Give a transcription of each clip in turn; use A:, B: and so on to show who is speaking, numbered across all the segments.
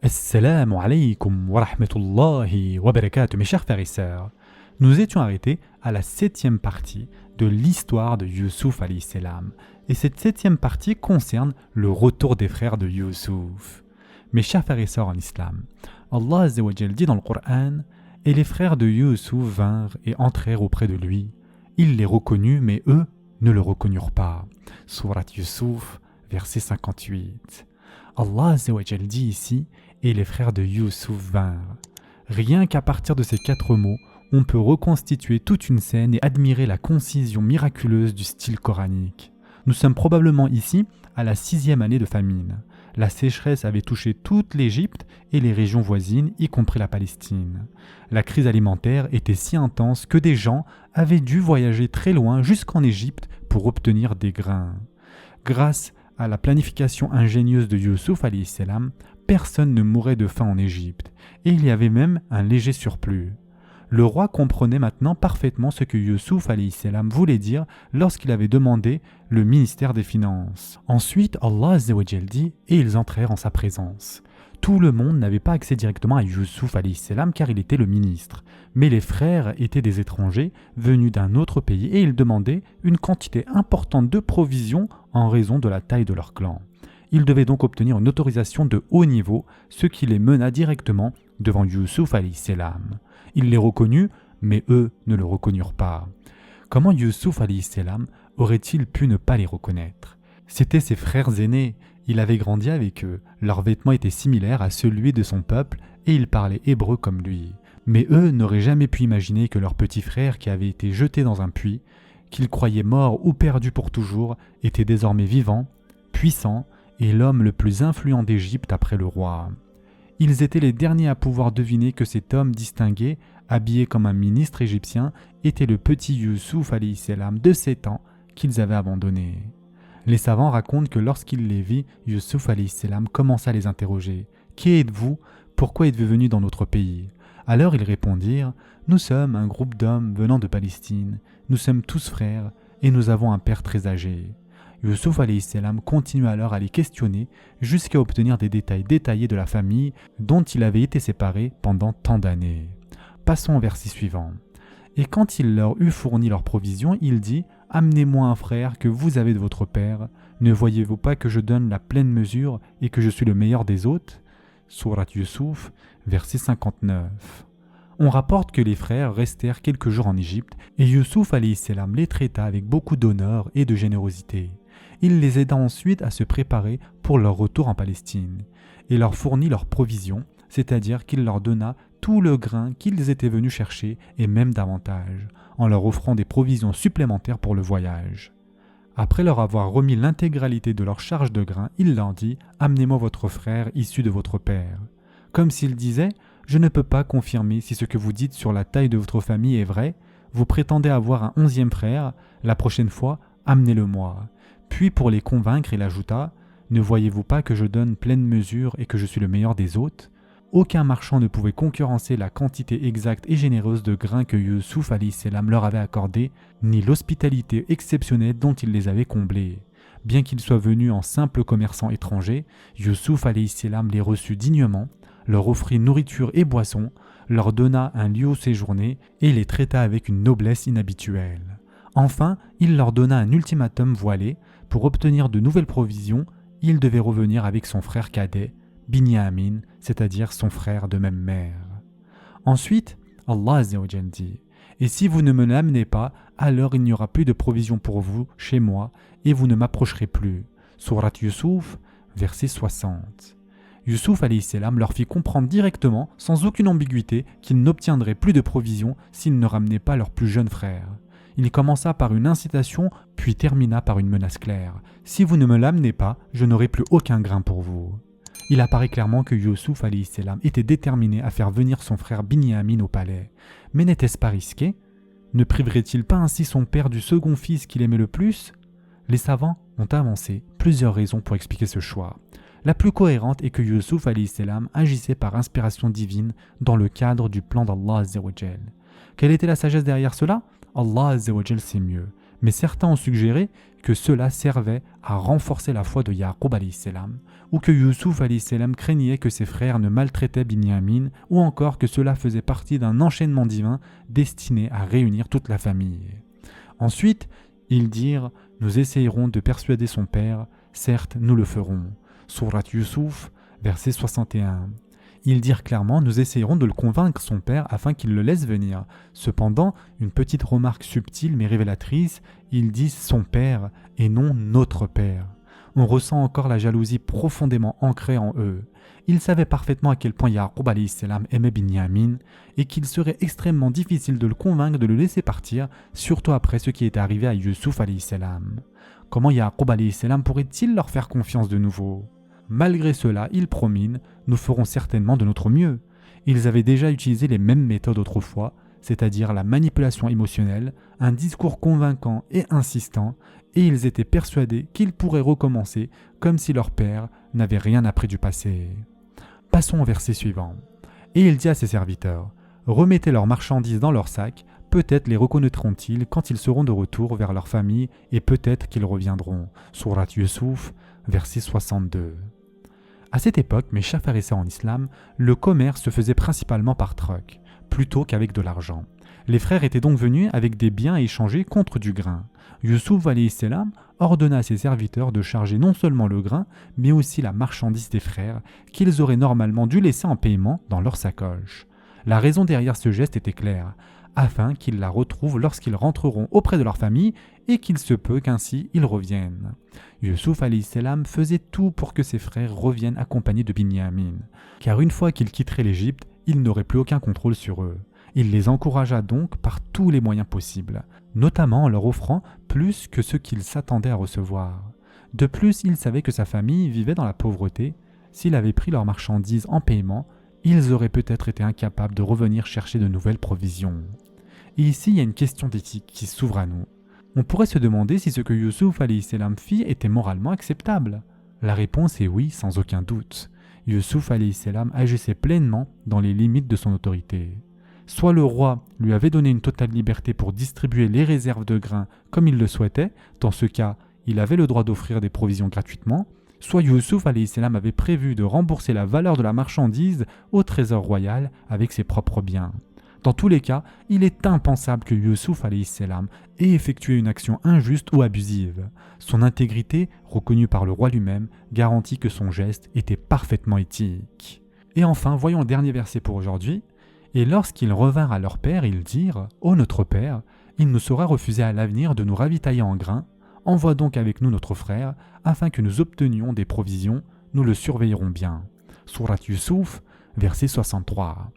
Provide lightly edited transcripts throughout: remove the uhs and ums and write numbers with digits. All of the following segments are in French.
A: Assalamu alaikum wa rahmatullahi wa barakatuh, mes chers frères et sœurs. Nous étions arrêtés à la 7e partie de l'histoire de Youssouf alayhi salam. Et cette 7e partie concerne le retour des frères de Youssouf. Mes chers frères et sœurs en islam, Allah Azza wa Jal dit dans le Coran: Et les frères de Youssouf vinrent et entrèrent auprès de lui. Il les reconnut, mais eux ne le reconnurent pas. Surat Youssouf, verset 58. Allah Azza wa Jal dit ici: Et les frères de Youssouf vinrent. Rien qu'à partir de ces 4 mots, on peut reconstituer toute une scène et admirer la concision miraculeuse du style coranique. Nous sommes probablement ici à la 6e année de famine. La sécheresse avait touché toute l'Égypte et les régions voisines, y compris la Palestine. La crise alimentaire était si intense que des gens avaient dû voyager très loin jusqu'en Égypte pour obtenir des grains. Grâce à la planification ingénieuse de Youssouf alayhi salam, personne ne mourait de faim en Égypte, et il y avait même un léger surplus. Le roi comprenait maintenant parfaitement ce que Youssouf alayhi salam voulait dire lorsqu'il avait demandé le ministère des Finances. Ensuite, Allah Azza wa Jal dit: et ils entrèrent en sa présence. Tout le monde n'avait pas accès directement à Youssouf alayhi salam car il était le ministre, mais les frères étaient des étrangers venus d'un autre pays et ils demandaient une quantité importante de provisions en raison de la taille de leur clan. Ils devaient donc obtenir une autorisation de haut niveau, ce qui les mena directement devant Youssouf alayhi salam. Il les reconnut, mais eux ne le reconnurent pas. Comment Youssouf alayhi salam aurait-il pu ne pas les reconnaître? C'étaient ses frères aînés, il avait grandi avec eux, leurs vêtements étaient similaires à celui de son peuple et ils parlaient hébreu comme lui. Mais eux n'auraient jamais pu imaginer que leur petit frère qui avait été jeté dans un puits, qu'ils croyaient mort ou perdu pour toujours, était désormais vivant, puissant et l'homme le plus influent d'Égypte après le roi. Ils étaient les derniers à pouvoir deviner que cet homme distingué, habillé comme un ministre égyptien, était le petit Youssouf alayhi salam de 7 ans qu'ils avaient abandonné. Les savants racontent que lorsqu'il les vit, Youssouf alayhi salam commença à les interroger. « Qui êtes-vous? Pourquoi êtes-vous venus dans notre pays ?» Alors ils répondirent: « Nous sommes un groupe d'hommes venant de Palestine. Nous sommes tous frères et nous avons un père très âgé. » Youssouf alayhi salam continua alors à les questionner jusqu'à obtenir des détails détaillés de la famille dont il avait été séparé pendant tant d'années. Passons au verset suivant. Et quand il leur eut fourni leurs provisions, il dit: « Amenez-moi un frère que vous avez de votre père. Ne voyez-vous pas que je donne la pleine mesure et que je suis le meilleur des hôtes ?» Surat Youssouf, verset 59. On rapporte que les frères restèrent quelques jours en Égypte et Youssouf alayhi salam les traita avec beaucoup d'honneur et de générosité. Il les aida ensuite à se préparer pour leur retour en Palestine et leur fournit leurs provisions, c'est-à-dire qu'il leur donna tout le grain qu'ils étaient venus chercher et même davantage, en leur offrant des provisions supplémentaires pour le voyage. Après leur avoir remis l'intégralité de leur charge de grain, il leur dit: « Amenez-moi votre frère issu de votre père. » Comme s'il disait: « Je ne peux pas confirmer si ce que vous dites sur la taille de votre famille est vrai. Vous prétendez avoir un 11e frère. La prochaine fois, amenez-le-moi. » Puis pour les convaincre, il ajouta: « Ne voyez-vous pas que je donne pleine mesure et que je suis le meilleur des hôtes ?» Aucun marchand ne pouvait concurrencer la quantité exacte et généreuse de grains que Youssouf alayhi salam leur avait accordé, ni l'hospitalité exceptionnelle dont il les avait comblés. Bien qu'ils soient venus en simples commerçants étrangers, Youssouf alayhi salam les reçut dignement, leur offrit nourriture et boissons, leur donna un lieu où séjourner et les traita avec une noblesse inhabituelle. Enfin, il leur donna un ultimatum voilé: pour obtenir de nouvelles provisions, il devait revenir avec son frère cadet, Binyamin, c'est-à-dire son frère de même mère. Ensuite, Allah Azza wa Jal dit: « Et si vous ne me l'amenez pas, alors il n'y aura plus de provisions pour vous chez moi et vous ne m'approcherez plus. » Surat Youssouf, verset 60. Youssouf alayhi salam leur fit comprendre directement, sans aucune ambiguïté, qu'ils n'obtiendraient plus de provisions s'ils ne ramenaient pas leur plus jeune frère. Il commença par une incitation, puis termina par une menace claire. « Si vous ne me l'amenez pas, je n'aurai plus aucun grain pour vous. » Il apparaît clairement que Youssouf alayhi salam était déterminé à faire venir son frère Binyamin au palais. Mais n'était-ce pas risqué? Ne priverait-il pas ainsi son père du second fils qu'il aimait le plus? Les savants ont avancé plusieurs raisons pour expliquer ce choix. La plus cohérente est que Youssouf alayhi salam agissait par inspiration divine dans le cadre du plan d'Allah Azza wa Jal. Quelle était la sagesse derrière cela? Allah Azza wa Jal sait mieux. mais certains ont suggéré que cela servait à renforcer la foi de Yaqub alayhi salam, ou que Youssouf alayhi salam craignait que ses frères ne maltraitaient Binyamin, ou encore que cela faisait partie d'un enchaînement divin destiné à réunir toute la famille. Ensuite, ils dirent « Nous essayerons de persuader son père, certes nous le ferons ». Sourate Youssouf, verset 61. Ils dirent clairement « Nous essayerons de le convaincre son père afin qu'il le laisse venir ». Cependant, une petite remarque subtile mais révélatrice, ils disent « son père » et non « notre père ». On ressent encore la jalousie profondément ancrée en eux. Ils savaient parfaitement à quel point Yaqub alayhi salam aimait Binyamin et qu'il serait extrêmement difficile de le convaincre de le laisser partir, surtout après ce qui est arrivé à Youssouf alayhi salam. Comment Yaqub alayhi salam pourrait-il leur faire confiance de nouveau ? Malgré cela, ils promirent « Nous ferons certainement de notre mieux ». Ils avaient déjà utilisé les mêmes méthodes autrefois, c'est-à-dire la manipulation émotionnelle, un discours convaincant et insistant, et ils étaient persuadés qu'ils pourraient recommencer comme si leur père n'avait rien appris du passé. Passons au verset suivant. Et il dit à ses serviteurs « Remettez leurs marchandises dans leurs sacs, peut-être les reconnaîtront-ils quand ils seront de retour vers leur famille et peut-être qu'ils reviendront. » Sourate Youssouf, verset 62. À cette époque, mes chers frères et sœurs en islam, le commerce se faisait principalement par troc, plutôt qu'avec de l'argent. Les frères étaient donc venus avec des biens à échanger contre du grain. Youssouf alayhi salam ordonna à ses serviteurs de charger non seulement le grain, mais aussi la marchandise des frères, qu'ils auraient normalement dû laisser en paiement dans leur sacoche. La raison derrière ce geste était claire, afin qu'ils la retrouvent lorsqu'ils rentreront auprès de leur famille et qu'il se peut qu'ainsi ils reviennent. Youssouf alayhi salam faisait tout pour que ses frères reviennent accompagnés de Binyamin, car une fois qu'ils quitteraient l'Égypte, il n'aurait plus aucun contrôle sur eux. Il les encouragea donc par tous les moyens possibles, notamment en leur offrant plus que ce qu'ils s'attendaient à recevoir. De plus, il savait que sa famille vivait dans la pauvreté. S'il avait pris leurs marchandises en paiement, ils auraient peut-être été incapables de revenir chercher de nouvelles provisions. Et ici, il y a une question d'éthique qui s'ouvre à nous. On pourrait se demander si ce que Youssouf alayhi salam fit était moralement acceptable. La réponse est oui, sans aucun doute. Youssouf alayhi salam agissait pleinement dans les limites de son autorité. Soit le roi lui avait donné une totale liberté pour distribuer les réserves de grains comme il le souhaitait, dans ce cas, il avait le droit d'offrir des provisions gratuitement, soit Youssouf alayhi salam avait prévu de rembourser la valeur de la marchandise au trésor royal avec ses propres biens. Dans tous les cas, il est impensable que Youssouf alayhi salam ait effectué une action injuste ou abusive. Son intégrité, reconnue par le roi lui-même, garantit que son geste était parfaitement éthique. Et enfin, voyons le dernier verset pour aujourd'hui. Et lorsqu'ils revinrent à leur père, ils dirent « Ô notre père, il nous sera refusé à l'avenir de nous ravitailler en grains. Envoie donc avec nous notre frère, afin que nous obtenions des provisions, nous le surveillerons bien. » Sourate Youssouf, verset 63.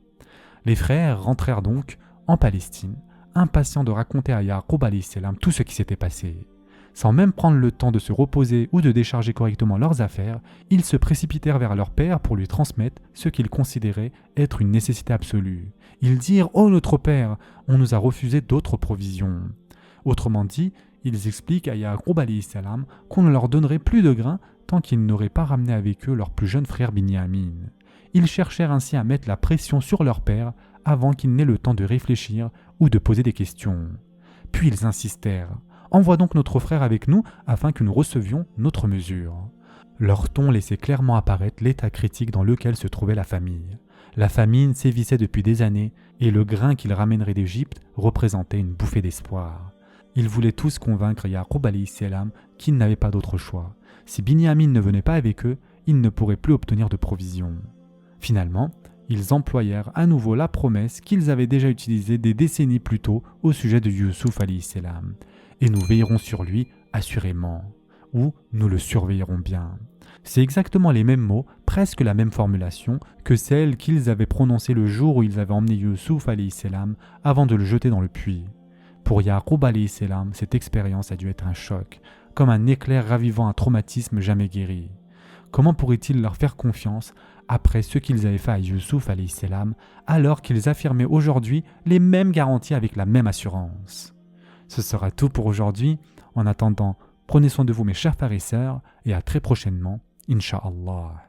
A: Les frères rentrèrent donc en Palestine, impatients de raconter à Yaqub alayhi salam tout ce qui s'était passé. Sans même prendre le temps de se reposer ou de décharger correctement leurs affaires, ils se précipitèrent vers leur père pour lui transmettre ce qu'ils considéraient être une nécessité absolue. Ils dirent « Oh notre père, on nous a refusé d'autres provisions. » Autrement dit, ils expliquent à Yaqub alayhi salam qu'on ne leur donnerait plus de grains tant qu'ils n'auraient pas ramené avec eux leur plus jeune frère Binyamin. Ils cherchèrent ainsi à mettre la pression sur leur père avant qu'il n'ait le temps de réfléchir ou de poser des questions. Puis ils insistèrent. Envoie donc notre frère avec nous afin que nous recevions notre mesure. Leur ton laissait clairement apparaître l'état critique dans lequel se trouvait la famille. La famine sévissait depuis des années et le grain qu'ils ramèneraient d'Égypte représentait une bouffée d'espoir. Ils voulaient tous convaincre Yaqub alayhi salam qu'ils n'avaient pas d'autre choix. Si Binyamin ne venait pas avec eux, ils ne pourraient plus obtenir de provisions. Finalement, ils employèrent à nouveau la promesse qu'ils avaient déjà utilisée des décennies plus tôt au sujet de Youssouf alayhi salam. Et nous veillerons sur lui assurément, ou nous le surveillerons bien. C'est exactement les mêmes mots, presque la même formulation que celle qu'ils avaient prononcée le jour où ils avaient emmené Youssouf alayhi salam avant de le jeter dans le puits. Pour Yaqub alayhi salam, cette expérience a dû être un choc, comme un éclair ravivant un traumatisme jamais guéri. Comment pourrait-il leur faire confiance après ce qu'ils avaient fait à Youssouf alayhi salam, alors qu'ils affirmaient aujourd'hui les mêmes garanties avec la même assurance? Ce sera tout pour aujourd'hui. En attendant, prenez soin de vous mes chers frères et sœurs et à très prochainement, Inch'Allah.